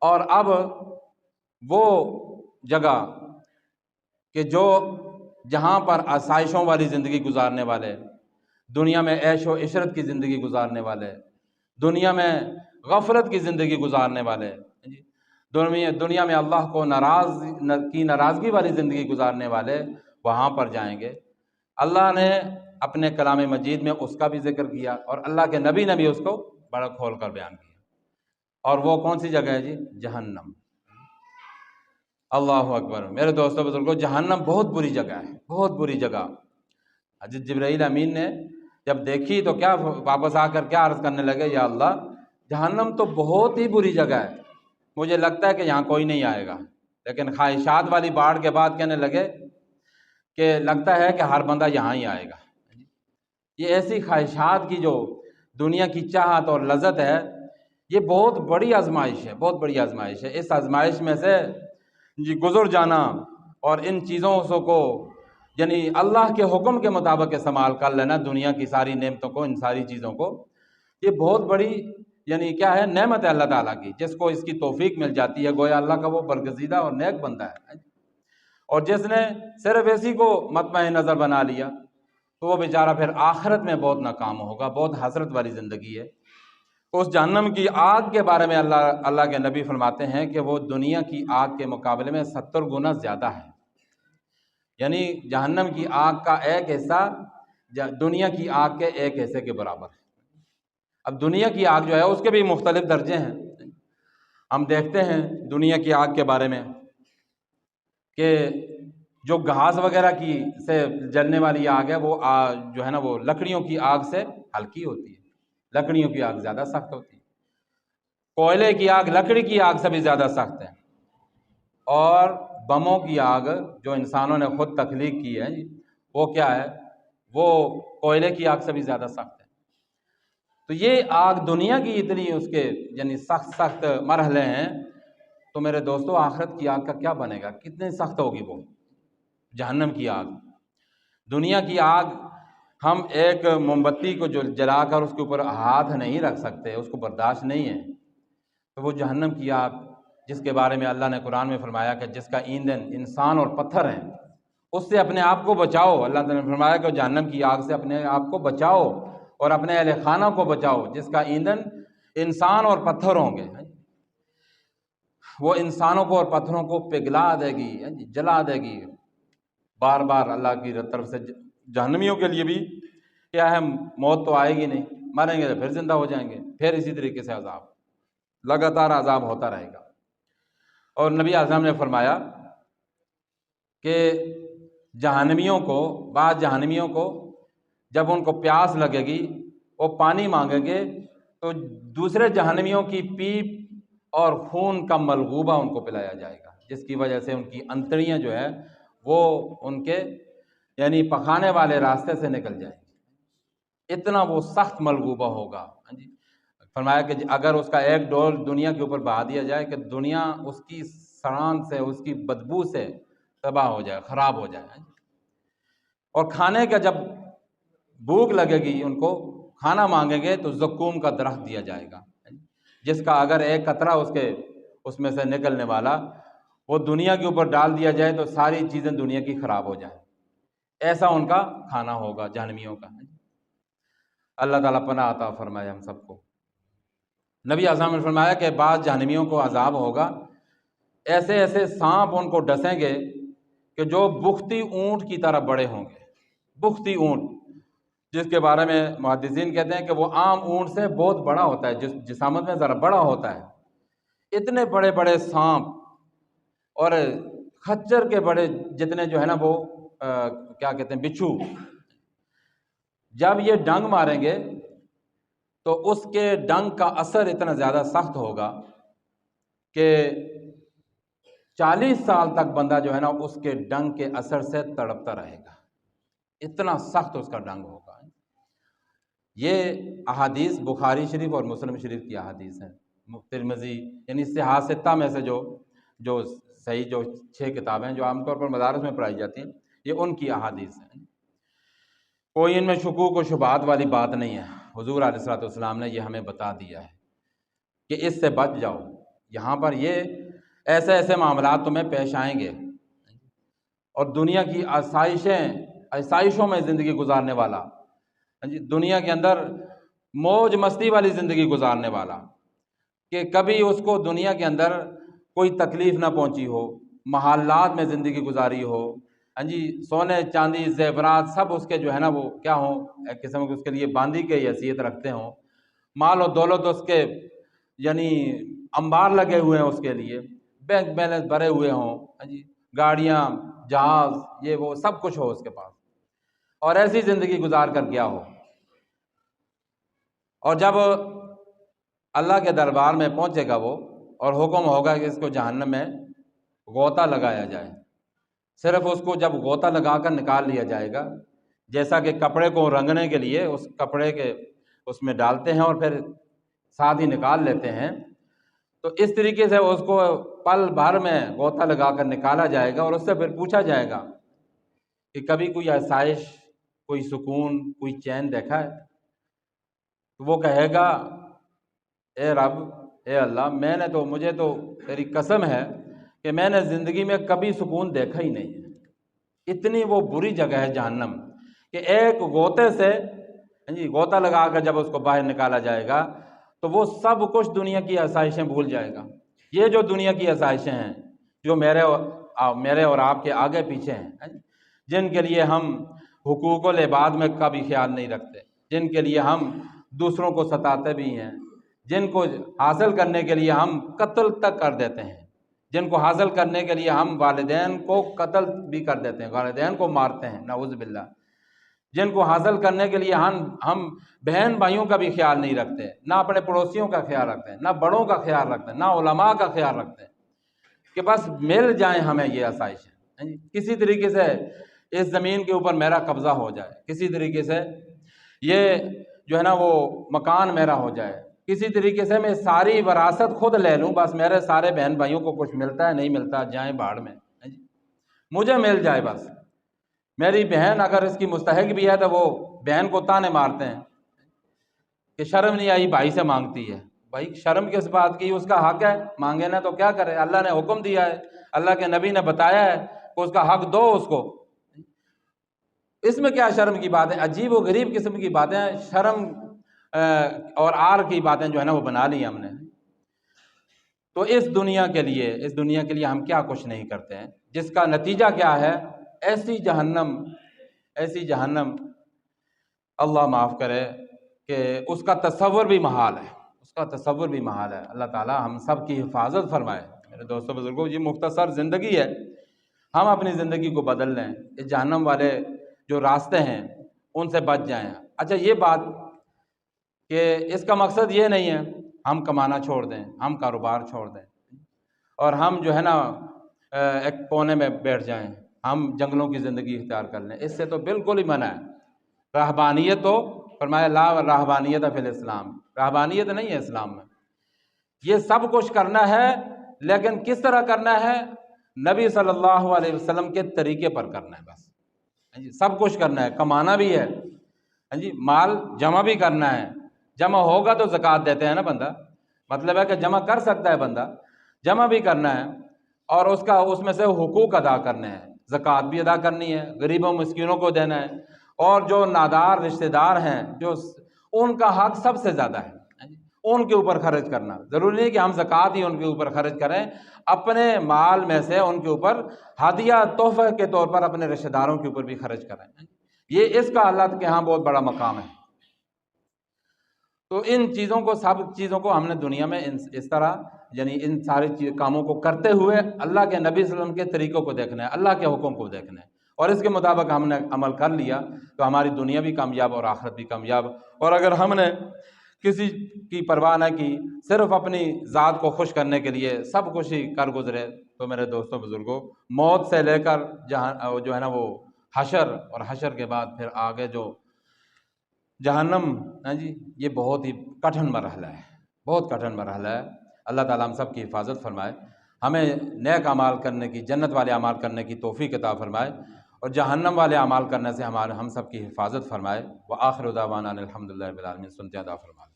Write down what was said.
اور اب وہ جگہ کہ جہاں پر آسائشوں والی زندگی گزارنے والے، دنیا میں عیش و عشرت کی زندگی گزارنے والے، دنیا میں غفلت کی زندگی گزارنے والے، دنیا میں اللہ کو ناراضگی والی زندگی گزارنے والے وہاں پر جائیں گے۔ اللہ نے اپنے کلام مجید میں اس کا بھی ذکر کیا، اور اللہ کے نبی نے بھی اس کو بڑا کھول کر بیان کیا۔ اور وہ کون سی جگہ ہے جی؟ جہنم۔ اللہ اکبر۔ میرے دوستو بزرگوں، جہنم بہت بری جگہ ہے، بہت بری جگہ۔ حضرت جبرائیل امین نے جب دیکھی تو کیا واپس آ کر کیا عرض کرنے لگے، یا اللہ جہنم تو بہت ہی بری جگہ ہے، مجھے لگتا ہے کہ یہاں کوئی نہیں آئے گا۔ لیکن خواہشات والی باڑھ کے بعد کہنے لگے کہ لگتا ہے کہ ہر بندہ یہاں ہی آئے گا۔ یہ ایسی خواہشات کی جو دنیا کی چاہت اور لذت ہے، یہ بہت بڑی آزمائش ہے، بہت بڑی آزمائش ہے۔ اس آزمائش میں سے گزر جانا اور ان چیزوں کو یعنی اللہ کے حکم کے مطابق استعمال کر لینا، دنیا کی ساری نعمتوں کو، ان ساری چیزوں کو، یہ بہت بڑی یعنی کیا ہے، نعمت ہے اللہ تعالیٰ کی۔ جس کو اس کی توفیق مل جاتی ہے گویا اللہ کا وہ برگزیدہ اور نیک بندہ ہے، اور جس نے صرف اسی کو مطمع نظر بنا لیا تو وہ بیچارہ پھر آخرت میں بہت ناکام ہوگا، بہت حسرت والی زندگی ہے۔ اس جہنم کی آگ کے بارے میں اللہ کے نبی فرماتے ہیں کہ وہ دنیا کی آگ کے مقابلے میں 70 گنا زیادہ ہے، یعنی جہنم کی آگ کا ایک حصہ دنیا کی آگ کے ایک حصے کے برابر ہے۔ اب دنیا کی آگ جو ہے اس کے بھی مختلف درجے ہیں۔ ہم دیکھتے ہیں دنیا کی آگ کے بارے میں کہ جو گھاس وغیرہ کی سے جلنے والی آگ ہے، وہ جو ہے نا وہ لکڑیوں کی آگ سے ہلکی ہوتی ہے، لکڑیوں کی آگ زیادہ سخت ہوتی ہے۔ کوئلے کی آگ لکڑی کی آگ سے بھی زیادہ سخت ہے، اور بموں کی آگ جو انسانوں نے خود تخلیق کی ہے وہ کیا ہے، وہ کوئلے کی آگ سے بھی زیادہ سخت ہے۔ تو یہ آگ دنیا کی اتنی اس کے یعنی سخت مرحلے ہیں، تو میرے دوستو آخرت کی آگ کا کیا بنے گا، کتنی سخت ہوگی وہ جہنم کی آگ۔ دنیا کی آگ ہم ایک موم بتی کو جو جلا کر اس کے اوپر ہاتھ نہیں رکھ سکتے، اس کو برداشت نہیں ہے، تو وہ جہنم کی آگ جس کے بارے میں اللہ نے قرآن میں فرمایا کہ جس کا ایندھن انسان اور پتھر ہیں، اس سے اپنے آپ کو بچاؤ۔ اللہ تعالیٰ نے فرمایا کہ جہنم کی آگ سے اپنے آپ کو بچاؤ اور اپنے اہل خانہ کو بچاؤ، جس کا ایندھن انسان اور پتھر ہوں گے۔ وہ انسانوں کو اور پتھروں کو پگھلا دے گی، جلا دے گی بار بار۔ اللہ کی طرف سے جہنمیوں کے لیے بھی کیا ہے، موت تو آئے گی نہیں، مریں گے تو پھر زندہ ہو جائیں گے، پھر اسی طریقے سے عذاب، لگاتار عذاب ہوتا رہے گا۔ اور نبی اعظم نے فرمایا کہ جہنمیوں کو، بعض جہنمیوں کو جب ان کو پیاس لگے گی، وہ پانی مانگیں گے تو دوسرے جہنمیوں کی پیپ اور خون کا ملغوبہ ان کو پلایا جائے گا، جس کی وجہ سے ان کی انتڑیاں جو ہے وہ ان کے یعنی پخانے والے راستے سے نکل جائیں گی، اتنا وہ سخت ملغوبہ ہوگا۔ فرمایا کہ اگر اس کا ایک ڈول دنیا کے اوپر بہا دیا جائے کہ دنیا اس کی سڑان سے، اس کی بدبو سے تباہ ہو جائے، خراب ہو جائے۔ اور کھانے کا جب بھوک لگے گی، ان کو کھانا مانگیں گے تو زقوم کا درخت دیا جائے گا، جس کا اگر ایک قطرہ اس میں سے نکلنے والا وہ دنیا کے اوپر ڈال دیا جائے تو ساری چیزیں دنیا کی خراب ہو جائیں، ایسا ان کا کھانا ہوگا جہنمیوں کا۔ اللہ تعالیٰ پناہ عطا فرمائے ہم سب کو۔ نبی اعظم نے فرمایا کہ بعض جہنمیوں کو عذاب ہوگا، ایسے ایسے سانپ ان کو ڈسیں گے کہ جو بختی اونٹ کی طرح بڑے ہوں گے، بختی اونٹ، جس کے بارے میں محدثین کہتے ہیں کہ وہ عام اونٹ سے بہت بڑا ہوتا ہے، جسامت میں ذرا بڑا ہوتا ہے۔ اتنے بڑے بڑے سانپ اور خچر کے بڑے جتنے جو ہے نا وہ کیا کہتے ہیں، بچھو، جب یہ ڈنگ ماریں گے تو اس کے ڈنگ کا اثر اتنا زیادہ سخت ہوگا کہ 40 سال تک بندہ جو ہے نا اس کے ڈنگ کے اثر سے تڑپتا رہے گا، اتنا سخت اس کا ڈنگ ہوگا۔ یہ احادیث بخاری شریف اور مسلم شریف کی احادیث ہیں، ترمذی یعنی صحاح ستہ میں سے جو صحیح جو 6 کتابیں جو عام طور پر مدارس میں پڑھائی جاتی ہیں، یہ ان کی احادیث ہیں، کوئی ان میں شکوک و شبہات والی بات نہیں ہے۔ حضور علیہ الصلوۃ والسلام نے یہ ہمیں بتا دیا ہے کہ اس سے بچ جاؤ، یہاں پر یہ ایسے ایسے معاملات تمہیں پیش آئیں گے، اور دنیا کی آسائشوں میں زندگی گزارنے والا، دنیا کے اندر موج مستی والی زندگی گزارنے والا، کہ کبھی اس کو دنیا کے اندر کوئی تکلیف نہ پہنچی ہو، محلات میں زندگی گزاری ہو، سونے چاندی زیورات سب اس کے جو ہے نا وہ کیا ہوں، ایک قسم کے اس کے لیے باندی کی حیثیت رکھتے ہوں، مال و دولت اس کے یعنی انبار لگے ہوئے ہیں اس کے لیے، بینک بیلنس بھرے ہوئے ہوں، گاڑیاں جہاز یہ وہ سب کچھ ہو اس کے پاس، اور ایسی زندگی گزار کر گیا ہو، اور جب اللہ کے دربار میں پہنچے گا وہ، اور حکم ہوگا کہ اس کو جہنم میں غوطہ لگایا جائے، صرف اس کو جب غوطہ لگا کر نکال لیا جائے گا، جیسا کہ کپڑے کو رنگنے کے لیے اس کپڑے کے اس میں ڈالتے ہیں اور پھر ساتھ ہی نکال لیتے ہیں، تو اس طریقے سے اس کو پل بھر میں غوطہ لگا کر نکالا جائے گا، اور اس سے پھر پوچھا جائے گا کہ کبھی کوئی آسائش، کوئی سکون، کوئی چین دیکھا ہے؟ تو وہ کہے گا اے رب، اے اللہ، مجھے تو تیری قسم ہے کہ میں نے زندگی میں کبھی سکون دیکھا ہی نہیں ہے، اتنی وہ بری جگہ ہے جہنم کہ ایک غوطے سے غوطہ لگا کر جب اس کو باہر نکالا جائے گا تو وہ سب کچھ دنیا کی آسائشیں بھول جائے گا۔ یہ جو دنیا کی آسائشیں ہیں جو میرے اور آپ کے آگے پیچھے ہیں، جن کے لیے ہم حقوق العباد میں کا بھی خیال نہیں رکھتے، جن کے لیے ہم دوسروں کو ستاتے بھی ہیں، جن کو حاصل کرنے کے لیے ہم قتل تک کر دیتے ہیں، جن کو حاصل کرنے کے لیے ہم والدین کو قتل بھی کر دیتے ہیں، والدین کو مارتے ہیں نعوذ باللہ، جن کو حاصل کرنے کے لیے ہم بہن بھائیوں کا بھی خیال نہیں رکھتے، نہ اپنے پڑوسیوں کا خیال رکھتے ہیں، نہ بڑوں کا خیال رکھتے ہیں، نہ علماء کا خیال رکھتے ہیں، کہ بس مل جائیں ہمیں یہ آسائشیں، کسی طریقے سے اس زمین کے اوپر میرا قبضہ ہو جائے، کسی طریقے سے یہ جو ہے نا وہ مکان میرا ہو جائے، کسی طریقے سے میں ساری وراثت خود لے لوں، بس میرے سارے بہن بھائیوں کو کچھ ملتا ہے نہیں ملتا جائیں بھاڑ میں، مجھے مل جائے بس۔ میری بہن اگر اس کی مستحق بھی ہے تو وہ بہن کو تانے مارتے ہیں کہ شرم نہیں آئی بھائی سے مانگتی ہے، بھائی شرم کس بات کی، اس کا حق ہے، مانگے نہ تو کیا کرے، اللہ نے حکم دیا ہے، اللہ کے نبی نے بتایا ہے کہ اس کا حق دو اس کو، اس میں کیا شرم کی بات ہے؟ عجیب و غریب قسم کی باتیں، شرم اور آر کی باتیں جو ہے نا وہ بنا لی ہم نے۔ تو اس دنیا کے لیے ہم کیا کچھ نہیں کرتے ہیں، جس کا نتیجہ کیا ہے؟ ایسی جہنم اللہ معاف کرے کہ اس کا تصور بھی محال ہے، اللہ تعالی ہم سب کی حفاظت فرمائے۔ میرے دوستو بزرگوں، یہ مختصر زندگی ہے، ہم اپنی زندگی کو بدل لیں، اس جہنم والے جو راستے ہیں ان سے بچ جائیں۔ اچھا یہ بات کہ اس کا مقصد یہ نہیں ہے ہم کمانا چھوڑ دیں، ہم کاروبار چھوڑ دیں، اور ہم جو ہے نا ایک کونے میں بیٹھ جائیں، ہم جنگلوں کی زندگی اختیار کر لیں، اس سے تو بالکل ہی منع ہے۔ رہبانیت تو فرمایا لا رہبانیت فی الاسلام، رہبانیت نہیں ہے اسلام میں۔ یہ سب کچھ کرنا ہے، لیکن کس طرح کرنا ہے؟ نبی صلی اللہ علیہ وسلم کے طریقے پر کرنا ہے بس۔ سب کچھ کرنا ہے، کمانا بھی ہے، مال جمع بھی کرنا ہے، جمع ہوگا تو زکوٰۃ دیتے ہیں نا بندہ، مطلب ہے کہ جمع کر سکتا ہے بندہ، جمع بھی کرنا ہے، اور اس میں سے حقوق ادا کرنے ہیں، زکوٰۃ بھی ادا کرنی ہے، غریبوں مسکینوں کو دینا ہے، اور جو نادار رشتہ دار ہیں جو ان کا حق سب سے زیادہ ہے، ان کے اوپر خرچ کرنا، ضروری نہیں کہ ہم زکوٰۃ ہی ان کے اوپر خرچ کریں، اپنے مال میں سے ان کے اوپر ہدیہ تحفہ کے طور پر اپنے رشتہ داروں کے اوپر بھی خرچ کریں، یہ اس کا اللہ کے ہاں بہت بڑا مقام ہے۔ تو ان چیزوں کو، سب چیزوں کو ہم نے دنیا میں اس طرح یعنی ان سارے کاموں کو کرتے ہوئے اللہ کے نبی صلی اللہ علیہ وسلم کے طریقوں کو دیکھنا ہے، اللہ کے حکم کو دیکھنا ہے، اور اس کے مطابق ہم نے عمل کر لیا تو ہماری دنیا بھی کامیاب اور آخرت بھی کامیاب۔ اور اگر ہم نے کسی کی پرواہ نہ کی، صرف اپنی ذات کو خوش کرنے کے لیے سب کچھ ہی کر گزرے، تو میرے دوستوں بزرگوں، موت سے لے کر جہاں جو ہے نا وہ حشر، اور حشر کے بعد پھر آگے جو جہنم، یہ بہت ہی کٹھن مرحلہ ہے، بہت کٹھن مرحلہ ہے۔ اللہ تعالیٰ ہم سب کی حفاظت فرمائے، ہمیں نیک اعمال کرنے کی، جنت والے اعمال کرنے کی توفیق عطا فرمائے، اور جہنم والے اعمال کرنے سے ہم سب کی حفاظت فرمائے۔ وآخر دعوانا الحمدللہ رب العالمین، سنتے عطا فرمائے۔